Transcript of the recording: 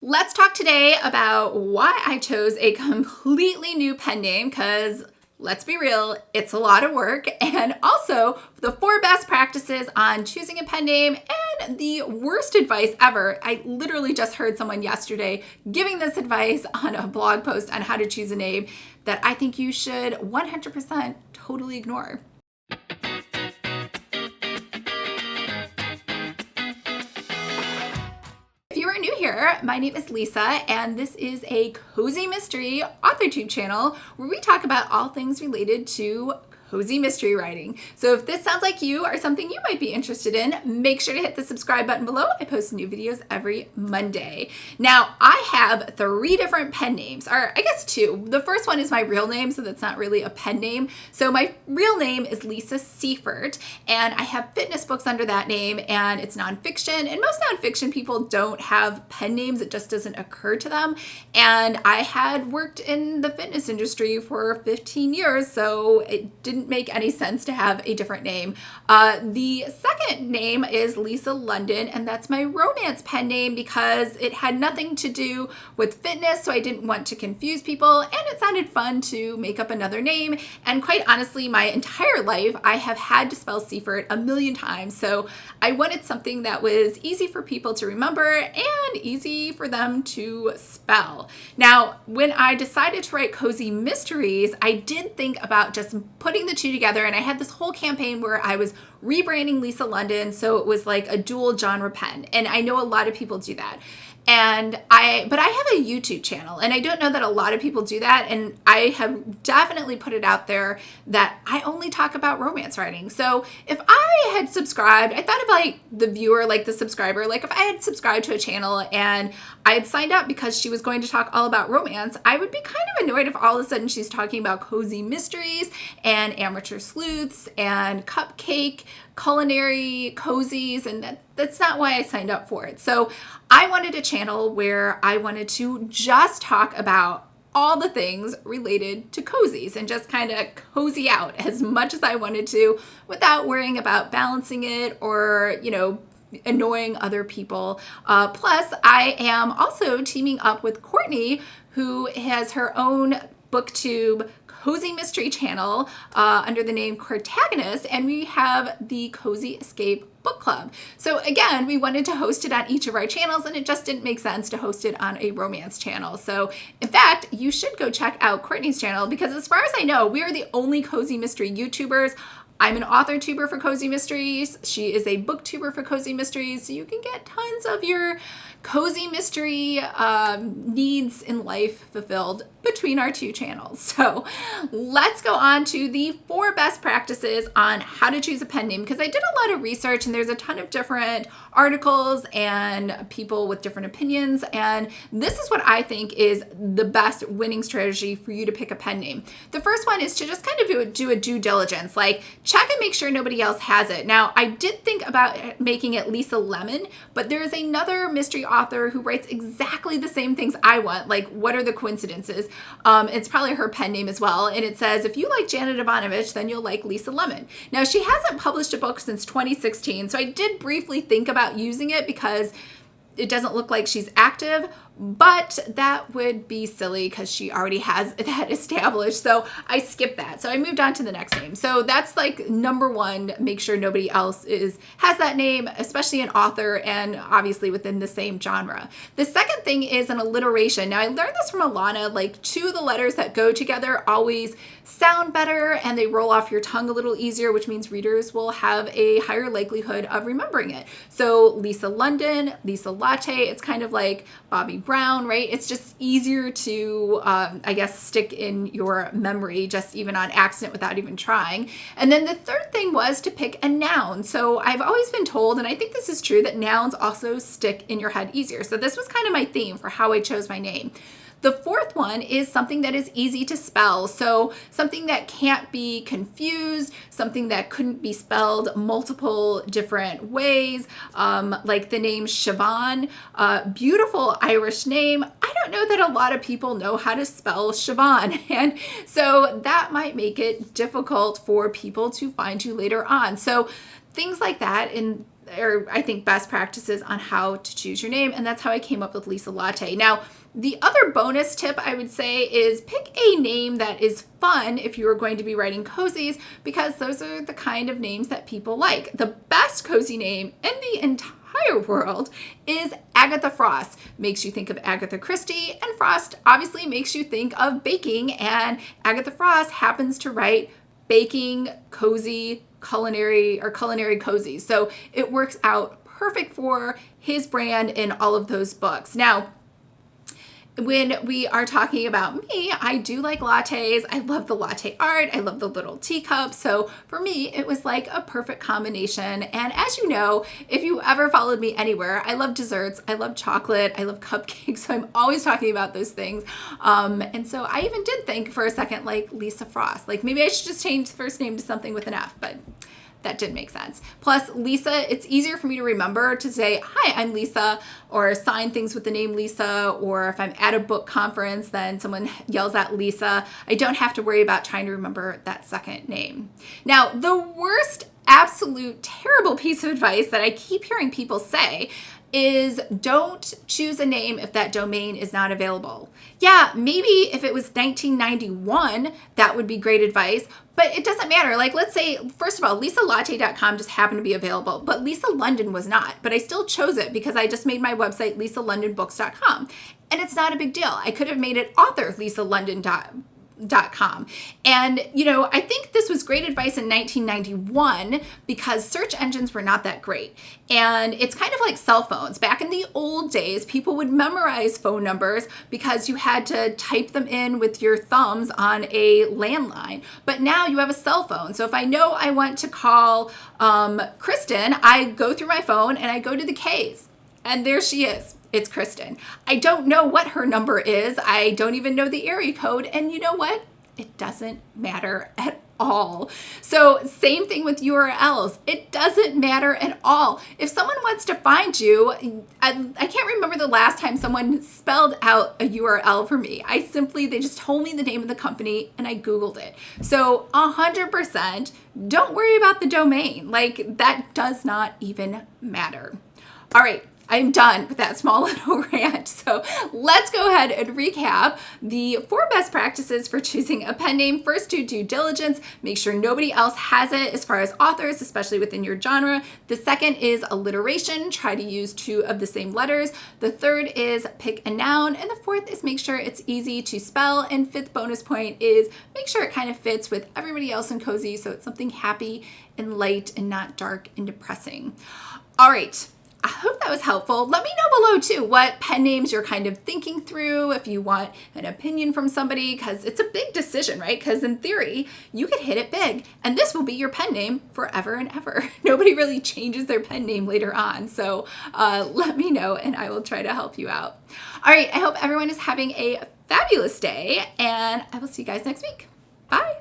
Let's talk today about why I chose a completely new pen name because let's be real, it's a lot of work, and also the 4 best practices on choosing a pen name and the worst advice ever. I literally just heard someone yesterday giving this advice on a blog post on how to choose a name that I think you should 100% totally ignore. If you are new here, my name is Lisa, and this is a Cozy Mystery AuthorTube channel where we talk about all things related to cozy mystery writing. So if this sounds like you or something you might be interested in, make sure to hit the subscribe button below. I post new videos every Monday. Now, I have 3 different pen names, or I guess 2. The first one is my real name, so that's not really a pen name. So my real name is Lisa Seifert, and I have fitness books under that name, and it's nonfiction. And most nonfiction people don't have pen names. It just doesn't occur to them. And I had worked in the fitness industry for 15 years, so it didn't make any sense to have a different name. The second name is Lisa London, and that's my romance pen name because it had nothing to do with fitness, so I didn't want to confuse people, and it sounded fun to make up another name. And quite honestly, my entire life, I have had to spell Seifert a million times, so I wanted something that was easy for people to remember and easy for them to spell. Now, when I decided to write Cozy Mysteries, I did think about just putting the 2 together, and I had this whole campaign where I was rebranding Lisa London, so it was like a dual genre pen, and I know a lot of people do that. But I have a YouTube channel, and I don't know that a lot of people do that, and I have definitely put it out there that I only talk about romance writing. So if I had subscribed, I thought of like the viewer, like the subscriber, like if I had subscribed to a channel and I had signed up because she was going to talk all about romance, I would be kind of annoyed if all of a sudden she's talking about cozy mysteries and amateur sleuths and cupcake culinary cozies, and that's not why I signed up for it. So I wanted a channel where I wanted to just talk about all the things related to cozies and just kind of cozy out as much as I wanted to without worrying about balancing it or, annoying other people. Plus, I am also teaming up with Courtney, who has her own booktube Cozy Mystery channel under the name Cortagonist, and we have the Cozy Escape Book Club. So again, we wanted to host it on each of our channels, and it just didn't make sense to host it on a romance channel. So in fact, you should go check out Courtney's channel because as far as I know, we are the only cozy mystery YouTubers. I'm an author tuber for Cozy Mysteries. She is a booktuber for Cozy Mysteries. So you can get tons of your cozy mystery needs in life fulfilled between our 2 channels. So let's go on to the 4 best practices on how to choose a pen name, because I did a lot of research and there's a ton of different articles and people with different opinions, and this is what I think is the best winning strategy for you to pick a pen name. The first one is to just kind of do a due diligence, like check and make sure nobody else has it. Now, I did think about making it Lisa Lemon, but there is another mystery author who writes exactly the same things I want. Like, what are the coincidences? It's probably her pen name as well. And it says, if you like Janet Ivanovich, then you'll like Lisa Lemon. Now, she hasn't published a book since 2016. So I did briefly think about using it because it doesn't look like she's active, but that would be silly because she already has that established. So I skipped that. So I moved on to the next name. So that's like number 1, make sure nobody else has that name, especially an author and obviously within the same genre. The second thing is an alliteration. Now I learned this from Alana, like 2 of the letters that go together always sound better and they roll off your tongue a little easier, which means readers will have a higher likelihood of remembering it. So Lisa London, Lisa Latte, it's kind of like Bobby Brown, right? It's just easier to, stick in your memory just even on accident without even trying. And then the third thing was to pick a noun. So I've always been told, and I think this is true, that nouns also stick in your head easier. So this was kind of my theme for how I chose my name. The fourth one is something that is easy to spell. So something that can't be confused, something that couldn't be spelled multiple different ways, like the name Siobhan, beautiful Irish name. I don't know that a lot of people know how to spell Siobhan. And so that might make it difficult for people to find you later on. So things like that, and or I think best practices on how to choose your name. And that's how I came up with Lisa Latte. Now, the other bonus tip I would say is pick a name that is fun if you are going to be writing cozies, because those are the kind of names that people like. The best cozy name in the entire world is Agatha Frost. Makes you think of Agatha Christie, and Frost obviously makes you think of baking, and Agatha Frost happens to write baking, cozy, culinary cozies. So it works out perfect for his brand in all of those books. Now, when we are talking about me, I do like lattes. I love the latte art. I love the little teacup. So for me, it was like a perfect combination. And as you know, if you ever followed me anywhere, I love desserts. I love chocolate. I love cupcakes. So I'm always talking about those things. And so I even did think for a second, like Lisa Frost, like maybe I should just change the first name to something with an F, but that didn't make sense. Plus, Lisa, it's easier for me to remember to say, hi, I'm Lisa, or sign things with the name Lisa, or if I'm at a book conference, then someone yells out Lisa. I don't have to worry about trying to remember that second name. Now, the worst, absolute, terrible piece of advice that I keep hearing people say is don't choose a name if that domain is not available. Yeah, maybe if it was 1991, that would be great advice, but it doesn't matter. Like, let's say, first of all, lisalatte.com just happened to be available, but Lisa London was not, but I still chose it because I just made my website lisalondonbooks.com, and it's not a big deal. I could have made it author lisalondon.com. And, I think this was great advice in 1991 because search engines were not that great. And it's kind of like cell phones. Back in the old days, people would memorize phone numbers because you had to type them in with your thumbs on a landline. But now you have a cell phone. So if I know I want to call Kristen, I go through my phone and I go to the K's. And there she is. It's Kristen. I don't know what her number is. I don't even know the area code. And you know what? It doesn't matter at all. So same thing with URLs. It doesn't matter at all. If someone wants to find you, I can't remember the last time someone spelled out a URL for me. They just told me the name of the company and I Googled it. So 100%, don't worry about the domain. Like, that does not even matter. All right. I'm done with that small little rant. So let's go ahead and recap the 4 best practices for choosing a pen name. First, do due diligence. Make sure nobody else has it as far as authors, especially within your genre. The second is alliteration. Try to use 2 of the same letters. The third is pick a noun. And the fourth is make sure it's easy to spell. And 5th bonus point is make sure it kind of fits with everybody else in Cozy, so it's something happy and light and not dark and depressing. All right. I hope that was helpful. Let me know below too what pen names you're kind of thinking through, if you want an opinion from somebody, because it's a big decision, right? Because in theory, you could hit it big and this will be your pen name forever and ever. Nobody really changes their pen name later on. So let me know and I will try to help you out. All right, I hope everyone is having a fabulous day and I will see you guys next week. Bye.